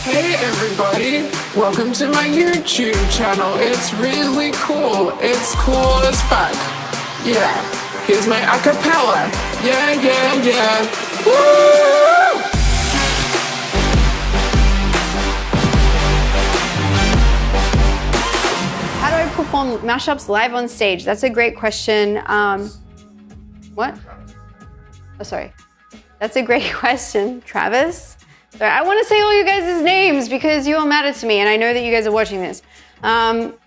Hey everybody, welcome to my YouTube channel. It's really cool. It's cool as fuck. Yeah, here's my acapella. Yeah. Woo! How do I perform mashups live on stage? That's a great question. What? Oh, sorry. That's a great question, Travis. Sorry, I want to say all you guys' names because you all matter to me and I know that you guys are watching this.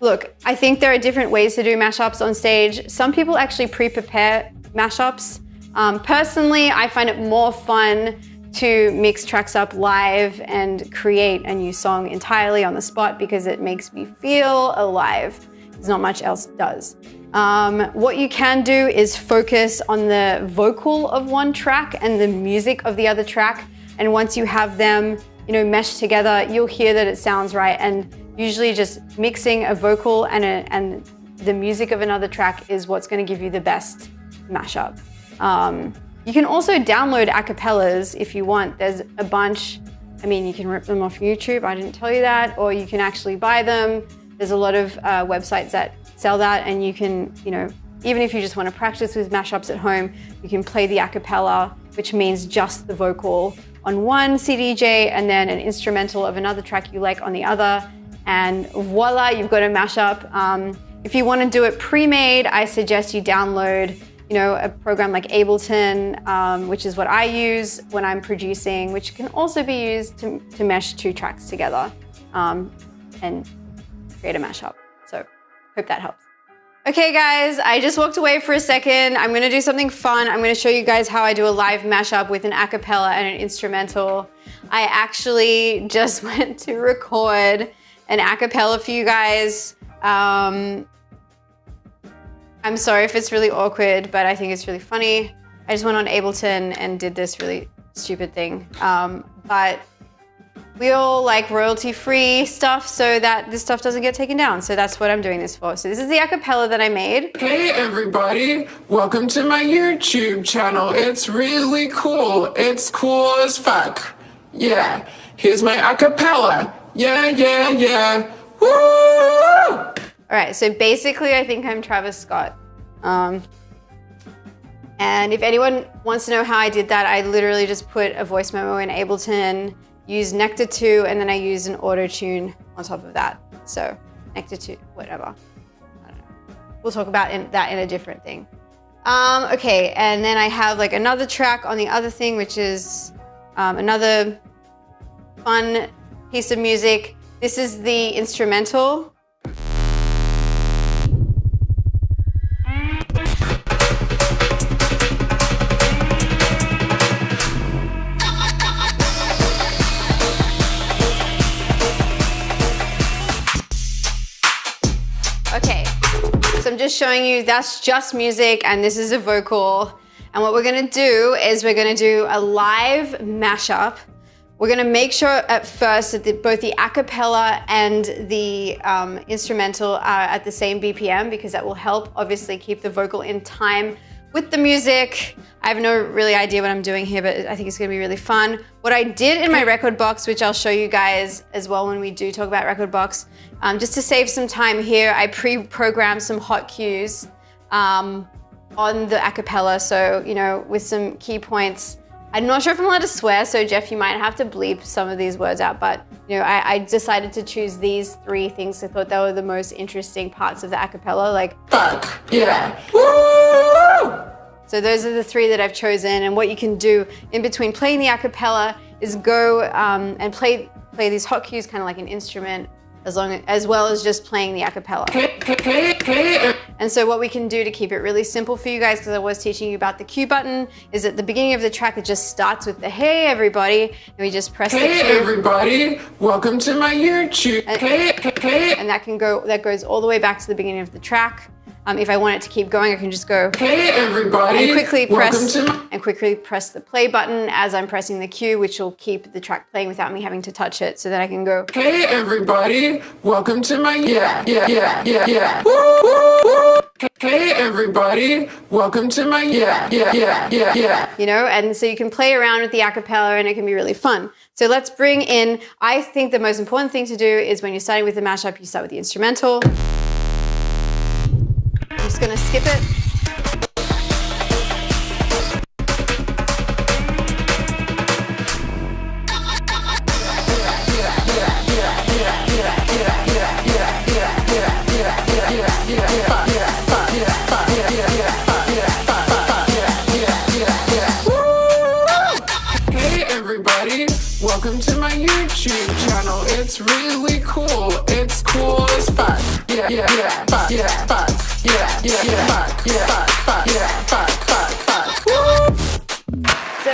Look, I think there are different ways to do mashups on stage. Some people actually pre-prepare mashups. Personally, I find it more fun to mix tracks up live and create a new song entirely on the spot because it makes me feel alive. There's not much else it does. What you can do is focus on the vocal of one track and the music of the other track. And once you have them, meshed together, you'll hear that it sounds right. And usually just mixing a vocal and the music of another track is what's going to give you the best mashup. You can also download acapellas if you want. There's a bunch. I mean, you can rip them off YouTube. I didn't tell you that. Or you can actually buy them. There's a lot of websites that sell that, and you can, even if you just want to practice with mashups at home, you can play the acapella, which means just the vocal on one CDJ and then an instrumental of another track you like on the other, and voila, you've got a mashup. If you want to do it pre-made, I suggest you download a program like Ableton, which is what I use when I'm producing, which can also be used to mesh two tracks together and create a mashup. So hope that helps. Okay guys, I just walked away for a second. I'm gonna do something fun. I'm gonna show you guys how I do a live mashup with an acapella and an instrumental. I actually just went to record an acapella for you guys. I'm sorry if it's really awkward, but I think it's really funny. I just went on Ableton and did this really stupid thing. But we all like royalty-free stuff so that this stuff doesn't get taken down. So that's what I'm doing this for. So this is the acapella that I made. Hey everybody, welcome to my YouTube channel. It's really cool. It's cool as fuck. Yeah, here's my acapella. Yeah. Woo! All right, so basically I think I'm Travis Scott. And if anyone wants to know how I did that, I literally just put a voice memo in Ableton, used Nectar 2, and then I used an auto-tune on top of that. So Nectar 2, whatever. I don't know. We'll talk about that in a different thing. Okay, and then I have like another track on the other thing, which is another fun piece of music. This is the instrumental. Okay, so I'm just showing you that's just music and this is a vocal. And what we're gonna do is we're gonna do a live mashup. We're gonna make sure at first that both the acapella and the instrumental are at the same BPM because that will help obviously keep the vocal in time with the music. I have no really idea what I'm doing here, but I think it's gonna be really fun. What I did in my record box, which I'll show you guys as well when we do talk about record box, just to save some time here, I pre-programmed some hot cues on the acapella. So, with some key points. I'm not sure if I'm allowed to swear, so Jeff, you might have to bleep some of these words out, but I decided to choose these three things. I thought they were the most interesting parts of the acapella, like fuck, yeah, woo! So those are the three that I've chosen, and what you can do in between playing the acapella is go and play these hot cues kind of like an instrument, as well as just playing the acapella. And so what we can do to keep it really simple for you guys, because I was teaching you about the cue button, is at the beginning of the track, it just starts with the hey everybody, and we just press the cue. Hey everybody, welcome to my YouTube. And that goes all the way back to the beginning of the track. If I want it to keep going, I can just go hey everybody, and quickly press the play button as I'm pressing the cue, which will keep the track playing without me having to touch it. So then I can go hey everybody, welcome to my yeah. Woo! Hey everybody, welcome to my yeah. You know, and so you can play around with the acapella and it can be really fun. So let's bring in, I think the most important thing to do is when you're starting with the mashup, you start with the instrumental. I'm just gonna skip it. Hey everybody, welcome to my YouTube channel. It's really cool. It's cool as fuck. Fuck. So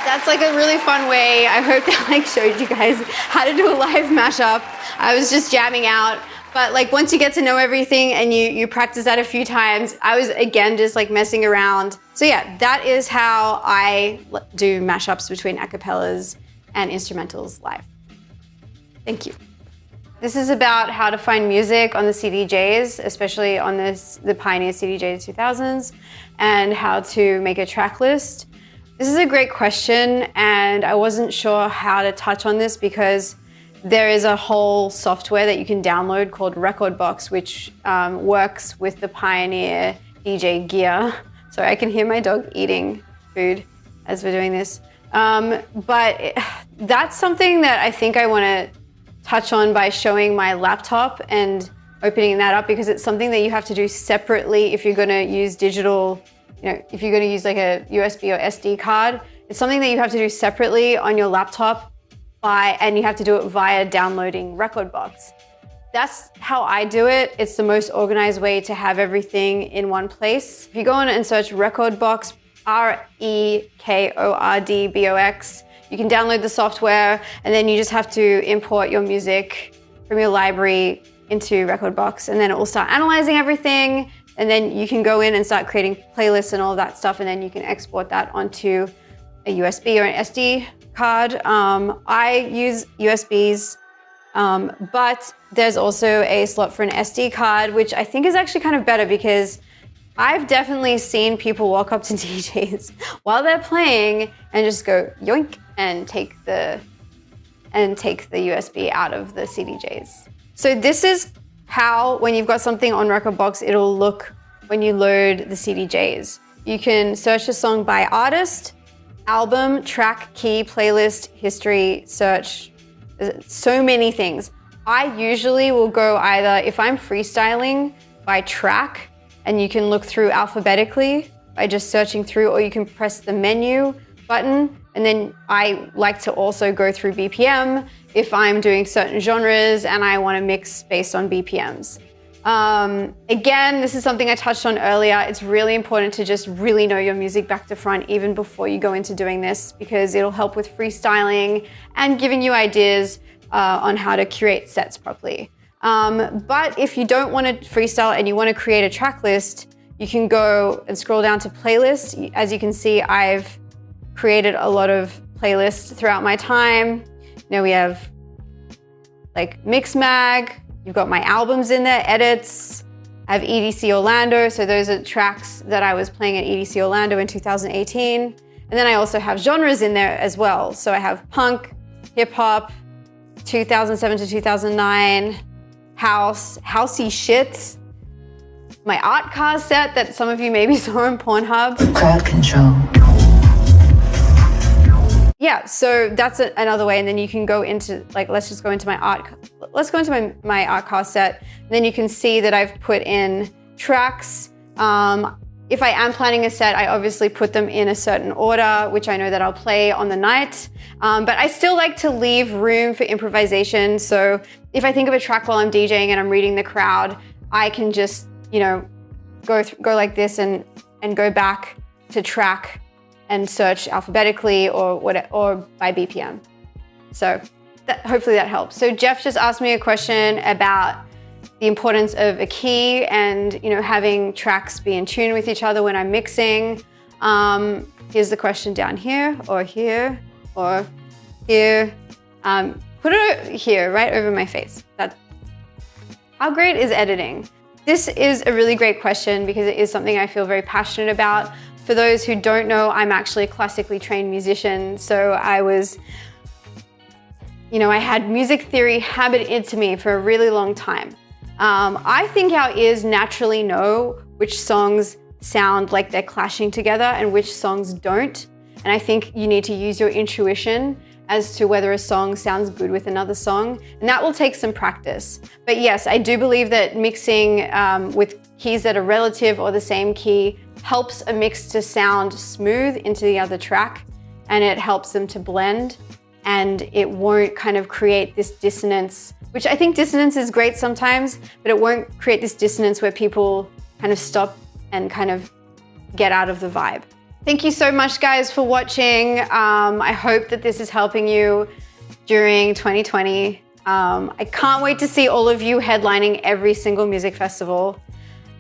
that's like a really fun way. I hope that like showed you guys how to do a live mashup. I was just jamming out. But like once you get to know everything and you practice that a few times, I was again just like messing around. So yeah, that is how I do mashups between acapellas and instrumentals live. Thank you. This is about how to find music on the CDJs, especially on the Pioneer CDJ 2000s, and how to make a track list. This is a great question, and I wasn't sure how to touch on this because there is a whole software that you can download called Rekordbox, which works with the Pioneer DJ gear. Sorry, I can hear my dog eating food as we're doing this. That's something that I think I want to touch on by showing my laptop and opening that up, because it's something that you have to do separately if you're going to use digital, if you're going to use like a USB or SD card. It's something that you have to do separately on your laptop and you have to do it via downloading Rekordbox. That's how I do it. It's the most organized way to have everything in one place. If you go on and search Rekordbox, Rekordbox, you can download the software and then you just have to import your music from your library into Rekordbox, and then it will start analyzing everything, and then you can go in and start creating playlists and all that stuff, and then you can export that onto a USB or an SD card. I use USBs, but there's also a slot for an SD card, which I think is actually kind of better because I've definitely seen people walk up to DJs while they're playing and just go yoink and take the USB out of the CDJs. So this is how, when you've got something on Rekordbox, it'll look when you load the CDJs. You can search a song by artist, album, track, key, playlist, history, search, so many things. I usually will go either, if I'm freestyling, by track, and you can look through alphabetically by just searching through, or you can press the menu button, and then I like to also go through BPM if I'm doing certain genres and I want to mix based on BPMs. Again, this is something I touched on earlier. It's really important to just really know your music back to front even before you go into doing this, because it'll help with freestyling and giving you ideas on how to curate sets properly. But if you don't want to freestyle and you want to create a track list, you can go and scroll down to playlist. As you can see, I've created a lot of playlists throughout my time. We have like Mixmag, you've got my albums in there, edits. I have EDC Orlando, so those are tracks that I was playing at EDC Orlando in 2018. And then I also have genres in there as well. So I have punk, hip hop, 2007 to 2009, house, housey shit, my art car set that some of you maybe saw on Pornhub. Crowd control. Yeah, so that's another way, and then you can go into, like, let's go into my art car set, and then you can see that I've put in tracks. If I am planning a set, I obviously put them in a certain order, which I know that I'll play on the night, but I still like to leave room for improvisation. So if I think of a track while I'm DJing and I'm reading the crowd, I can just, go like this and go back to track and search alphabetically or by BPM. So hopefully that helps. So Jeff just asked me a question about the importance of a key and having tracks be in tune with each other when I'm mixing. Here's the question down here or here or here. Put it here, right over my face. How great is editing? This is a really great question because it is something I feel very passionate about. For those who don't know, I'm actually a classically trained musician. So I was, I had music theory hammered into me for a really long time. I think our ears naturally know which songs sound like they're clashing together and which songs don't. And I think you need to use your intuition as to whether a song sounds good with another song, and that will take some practice. But yes, I do believe that mixing with keys that are relative or the same key helps a mix to sound smooth into the other track, and it helps them to blend, and it won't kind of create this dissonance, which I think dissonance is great sometimes, but it won't create this dissonance where people kind of stop and kind of get out of the vibe. Thank you so much, guys, for watching. I hope that this is helping you during 2020. I can't wait to see all of you headlining every single music festival.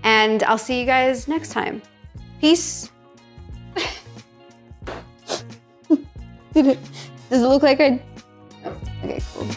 And I'll see you guys next time. Peace. Does it look like I... Oh, okay, cool.